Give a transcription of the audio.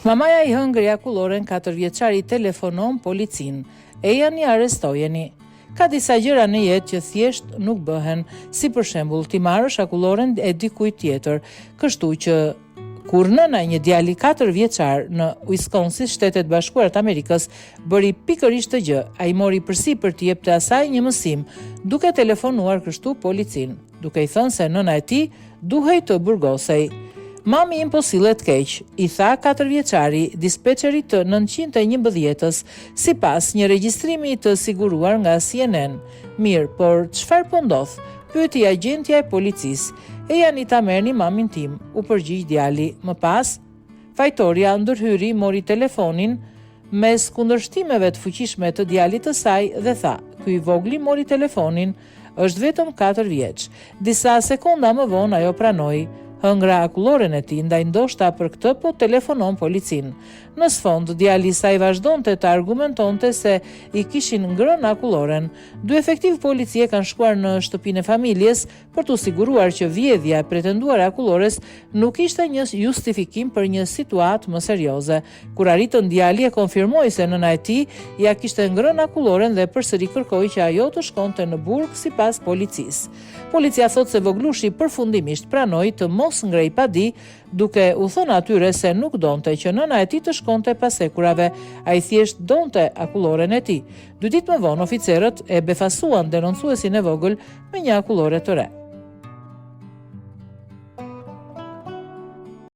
Mamaja I hëngër akulloren 4 vjeçari telefonon policin. Ejani arrestojeni. Ka disa gjëra në jetë që thjesht nuk bëhen, si për shembull ti marrësh akulloren e dikujt tjetër, kështu që kur nëna një djali 4 vjeçar në Wisconsin, Shtetet Bashkuara të Amerikës, bëri pikërisht të gjë, ai mori përsipër të jepte asaj një mësim, duke telefonuar kështu policin, duke I thënë se nëna e tij duhej të burgosej. Mami im po sillet keq, I tha 4 vjeçari dispečerit të 911-ës, sipas një regjistrimi të siguruar nga CNN. Mirë, por çfarë po ndodh? Pyeti agjentja e policisë. Ejani ta merrni mamin tim, u përgjigj djali. Më pas, fajtoria ndërhyri, mori telefonin mes kundërshtimeve të fuqishme të djalit të saj dhe tha: "Ky I vogli mori telefonin, është vetëm 4 vjeç." Disa sekonda më vonë ajo pranoi. Hëngra akulloren e tij, ndaj ndoshta për këtë po telefonon policin. Në sfond, djali I saj vazhdonte të argumentonte se I kishin ngrënë akulloren. 2 efektiv policie kanë shkuar në shtëpinë e familjes për t'u siguruar që vjedhja e pretenduar e akullores nuk ishte një justifikim për një situatë më serioze. Kur arritën, djali e konfirmoi se nëna e tij ja kishte ngrënë akulloren dhe përsëri kërkoi që ajo të shkonte në burg sipas policisë. Policia thot se voglushi përfundimisht pranoi të mos ngrej padi, duke u thënë atyre se nuk donte që nëna e tij të shkonte pas ekurave, ai thjesht donte akulloren e tij. 2 ditë më vonë oficerët e befasuan denoncuesin e vogël me një akullore të re.